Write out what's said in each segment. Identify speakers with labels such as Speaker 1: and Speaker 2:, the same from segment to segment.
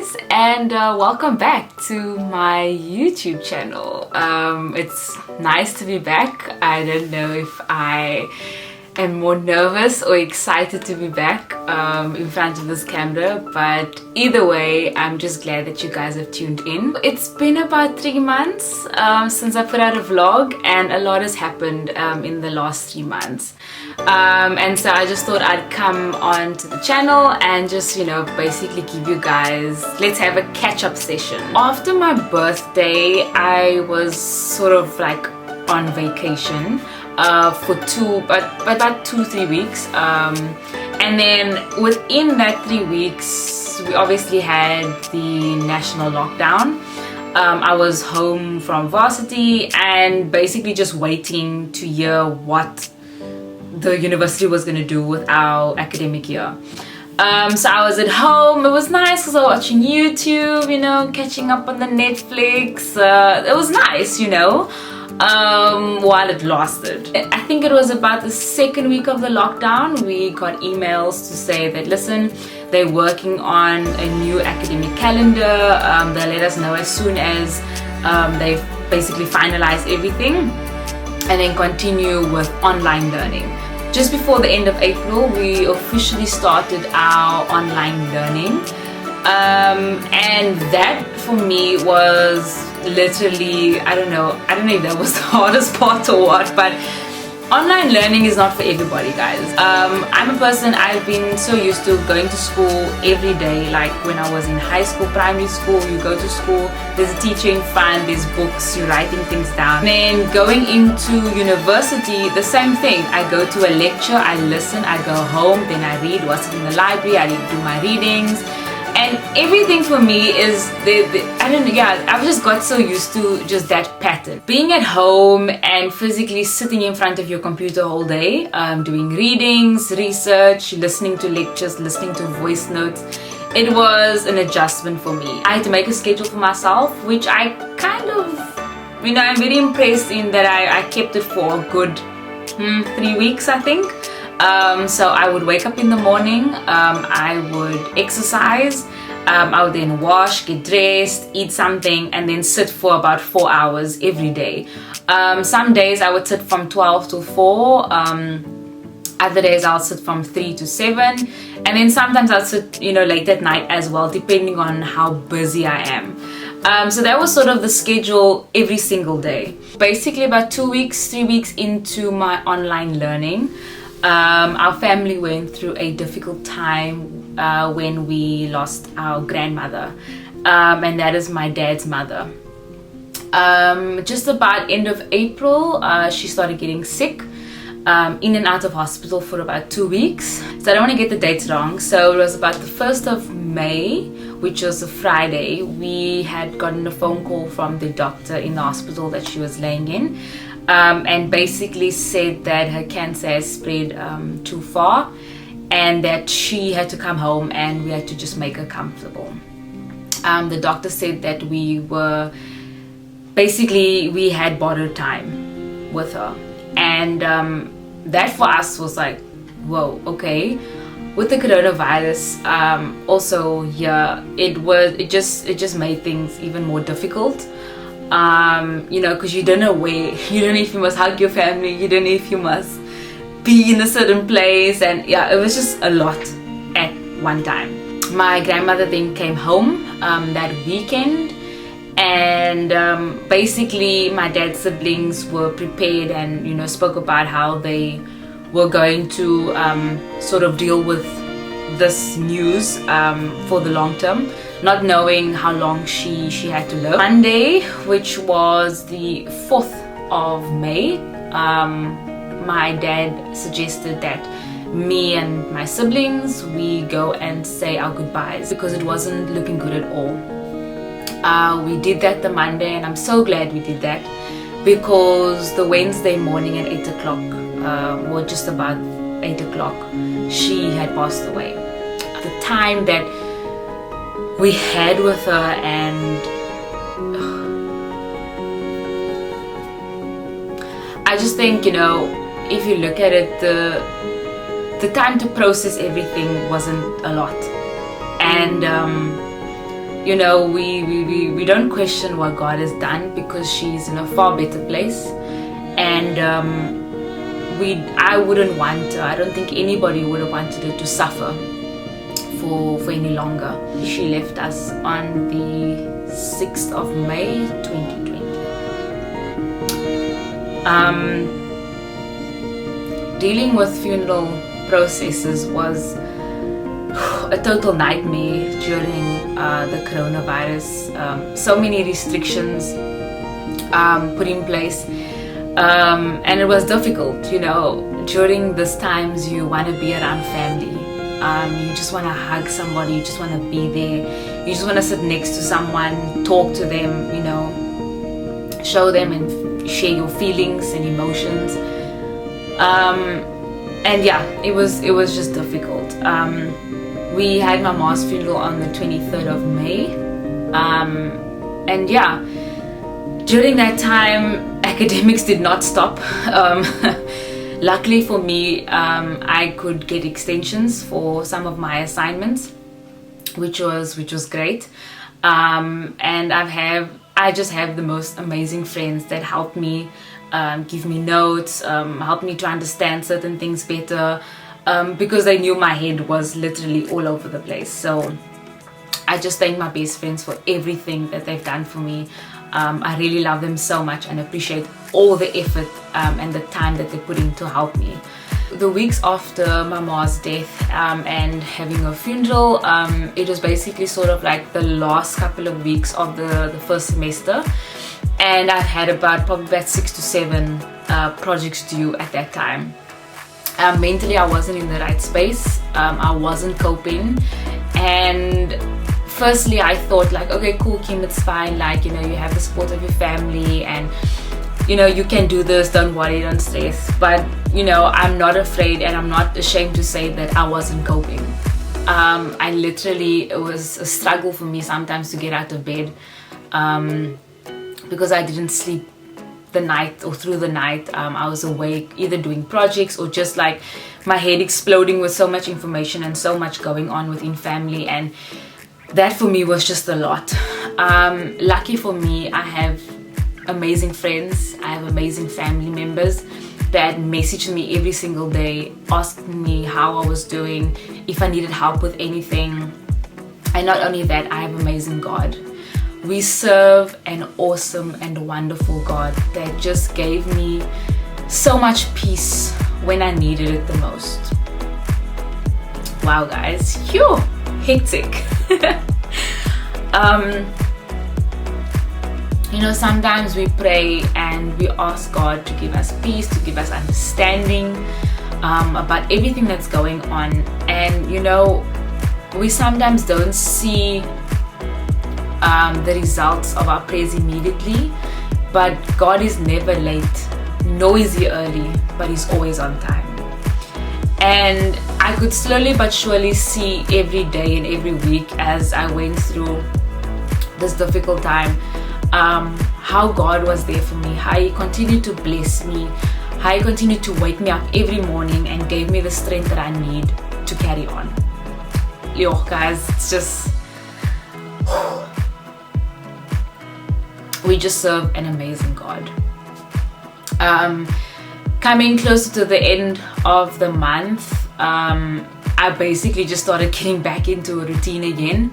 Speaker 1: guys, and welcome back to my YouTube channel. It's nice to be back. I don't know if I am more nervous or excited to be back in front of this camera, but either way, I'm just glad that you guys have tuned in. It's been about 3 months since I put out a vlog, and a lot has happened in the last 3 months. And so I just thought I'd come on to the channel and just, basically give you guys, let's have a catch-up session. After my birthday, I was sort of like on vacation for about 2-3 weeks, and then within that 3 weeks we obviously had the national lockdown. I was home from varsity and basically just waiting to hear what the university was going to do with our academic year. So I was at home. It was nice because I was watching YouTube, catching up on the Netflix. It was nice, while it lasted. I think it was about the 2nd week of the lockdown, we got emails to say that, listen, they're working on a new academic calendar. They'll let us know as soon as they've basically finalized everything, and then continue with online learning. Just before the end of April, we officially started our online learning. And that for me was literally, I don't know if that was the hardest part or what, but online learning is not for everybody, guys. I'm a person, I've been so used to going to school every day. Like when I was in high school, primary school, you go to school, there's a teacher in front, there's books, you're writing things down. And then going into university, the same thing. I go to a lecture, I listen, I go home, then I read what's in the library, I do my readings. And everything for me is, I've just got so used to just that pattern. Being at home and physically sitting in front of your computer all day, doing readings, research, listening to lectures, listening to voice notes, it was an adjustment for me. I had to make a schedule for myself, which I kind of, I'm very impressed in that I kept it for a good 3 weeks, I think. So I would wake up in the morning, I would exercise, I would then wash, get dressed, eat something, and then sit for about 4 hours every day. Some days I would sit from 12 to 4, other days I'll sit from 3 to 7, and then sometimes I'll sit, late at night as well, depending on how busy I am. So that was sort of the schedule every single day. Basically about 2 weeks, 3 weeks into my online learning, our family went through a difficult time when we lost our grandmother, and that is my dad's mother. Just about end of April, she started getting sick, in and out of hospital for about 2 weeks. So I don't want to get the dates wrong. So it was about the 1st of May, which was a Friday. We had gotten a phone call from the doctor in the hospital that she was laying in. And basically said that her cancer has spread too far, and that she had to come home and we had to just make her comfortable. The doctor said that we had borrowed time with her, and that for us was like, whoa, okay. With the coronavirus, also, yeah, it just made things even more difficult. Because you don't know where, you don't know if you must hug your family, you don't know if you must be in a certain place, and yeah, it was just a lot at one time. My grandmother then came home that weekend, and basically my dad's siblings were prepared and spoke about how they were going to sort of deal with this news for the long term, not knowing how long she had to live. Monday, which was the 4th of May, my dad suggested that me and my siblings, we go and say our goodbyes because it wasn't looking good at all. We did that the Monday, and I'm so glad we did that, because the Wednesday morning at 8 o'clock, or just about 8 o'clock, she had passed away. The time that we had with her, and I just think, if you look at it, the time to process everything wasn't a lot, and you know, we don't question what God has done, because she's in a far better place. And I wouldn't want her, I don't think anybody would have wanted her to suffer for any longer. She left us on the 6th of May 2020. Dealing with funeral processes was a total nightmare during the coronavirus. So many restrictions put in place, and it was difficult. You know, during these times you want to be around family. You just want to hug somebody, you just want to be there, you just want to sit next to someone, talk to them, you know, show them and share your feelings and emotions. And yeah, it was just difficult. We had my mom's funeral on the 23rd of May, and yeah, during that time academics did not stop. Luckily for me, I could get extensions for some of my assignments, which was great. And I just have the most amazing friends that helped me, give me notes, helped me to understand certain things better, because they knew my head was literally all over the place. So I just thank my best friends for everything that they've done for me. I really love them so much and appreciate all the effort and the time that they put in to help me. The weeks after my mom's death and having a funeral, it was basically sort of like the last couple of weeks of the first semester, and I've had probably about 6 to 7 projects due at that time. Mentally I wasn't in the right space, I wasn't coping, and firstly I thought like, okay, cool Kim, it's fine, like, you know, you have the support of your family and you know, you can do this, don't worry, don't stress. But you know, I'm not afraid and I'm not ashamed to say that I wasn't coping. I literally, it was a struggle for me sometimes to get out of bed, because I didn't sleep the night or through the night. I was awake either doing projects or just like my head exploding with so much information and so much going on within family, and that for me was just a lot. Lucky for me, I have amazing friends, I have amazing family members that messaged me every single day, asking me how I was doing, if I needed help with anything. And not only that, I have amazing God. We serve an awesome and wonderful God that just gave me so much peace when I needed it the most. Wow guys, phew, hectic. You know, sometimes we pray and we ask God to give us peace, to give us understanding about everything that's going on. And you know, we sometimes don't see the results of our prayers immediately, but God is never late, nor is He early, but He's always on time. And I could slowly but surely see every day and every week as I went through this difficult time, how God was there for me, how He continued to bless me, how He continued to wake me up every morning and gave me the strength that I need to carry on. Yo guys, it's just, we just serve an amazing God. Coming closer to the end of the month, I basically just started getting back into a routine again,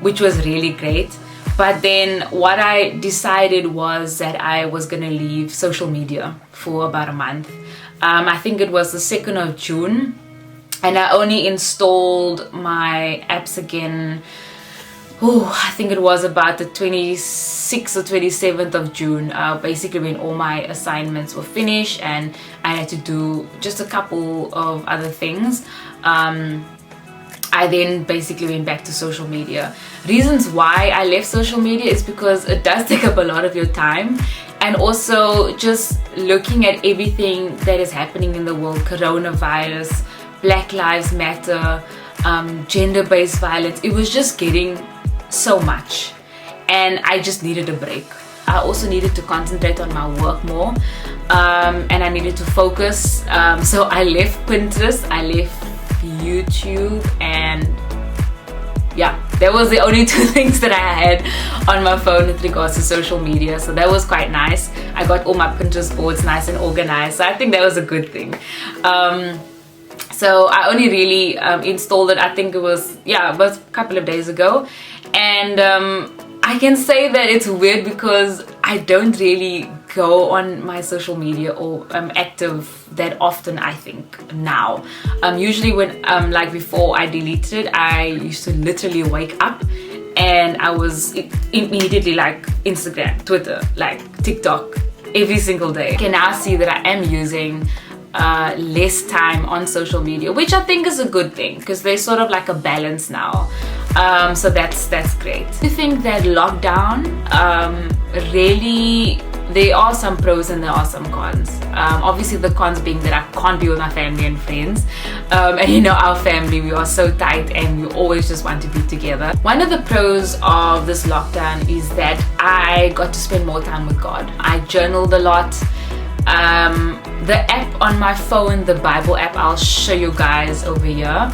Speaker 1: which was really great. But then what I decided was that I was gonna leave social media for about a month. I think it was the 2nd of June, and I only installed my apps again, I think it was about the 26th or 27th of June, basically when all my assignments were finished and I had to do just a couple of other things. I then basically went back to social media. Reasons why I left social media is because it does take up a lot of your time, and also just looking at everything that is happening in the world, coronavirus, Black Lives Matter, gender-based violence. It was just getting so much and I just needed a break. I also needed to concentrate on my work more, and I needed to focus, so I left Pinterest, I left YouTube, and yeah, That was the only two things that I had on my phone with regards to social media, so that was quite nice. I got all my Pinterest boards nice and organized, so I think that was a good thing. So I only really installed it, I think it was a couple of days ago, and I can say that it's weird because I don't really go on my social media or active that often, I think, now. Usually when like before I deleted it, I used to literally wake up and I was immediately like Instagram, Twitter, like TikTok every single day. I can now see that I am using less time on social media, which I think is a good thing because there's sort of like a balance now. So that's great. I think that lockdown really, there are some pros and there are some cons. Obviously the cons being that I can't be with my family and friends, and you know, our family, we are so tight and we always just want to be together. One of the pros of this lockdown is that I got to spend more time with God. I journaled a lot. The app on my phone, the Bible app, I'll show you guys over here.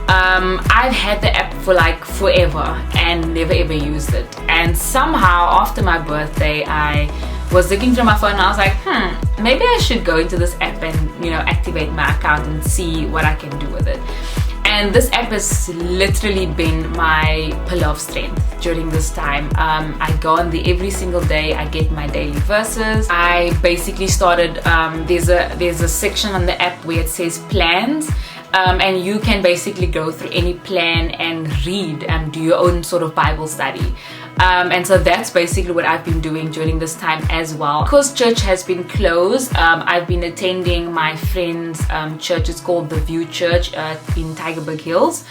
Speaker 1: I've had the app for like forever and never ever used it, and somehow after my birthday I was looking through my phone and I was like, maybe I should go into this app and, you know, activate my account and see what I can do with it. And this app has literally been my pillar of strength during this time. I go on there every single day. I get my daily verses. I basically started, there's a section on the app where it says plans. And you can basically go through any plan and read and do your own sort of Bible study. And so that's basically what I've been doing during this time as well. Because church has been closed, I've been attending my friend's church. It's called the View Church in Tygerberg Hills.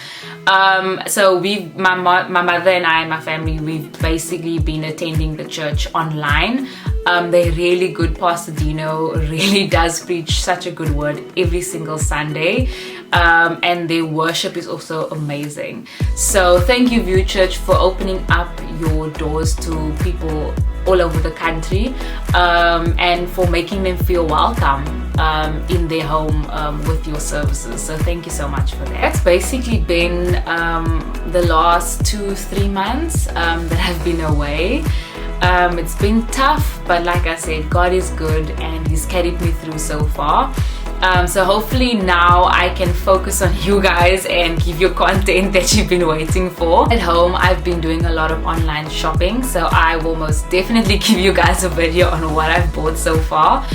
Speaker 1: So my mother and I and my family, we've basically been attending the church online. They're really good. Pastor Dino really does preach such a good word every single Sunday. And their worship is also amazing. So thank you, View Church, for opening up your doors to people all over the country, and for making them feel welcome in their home with your services. So thank you so much for that. That's basically been the last 2-3 months that I've been away. It's been tough, but like I said, God is good and He's carried me through so far. So hopefully now I can focus on you guys and give you content that you've been waiting for. At home, I've been doing a lot of online shopping, so I will most definitely give you guys a video on what I've bought so far.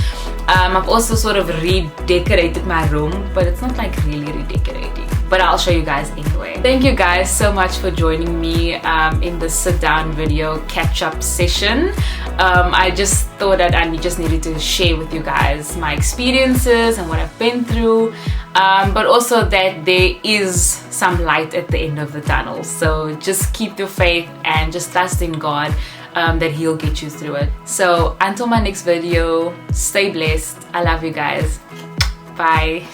Speaker 1: I've also sort of redecorated my room, but it's not like really redecorating, but I'll show you guys anyway. Thank you guys so much for joining me in the sit down video catch up session. I just thought that I just needed to share with you guys my experiences and what I've been through, but also that there is some light at the end of the tunnel. So just keep your faith and just trust in God, that He'll get you through it. So until my next video, stay blessed. I love you guys. Bye.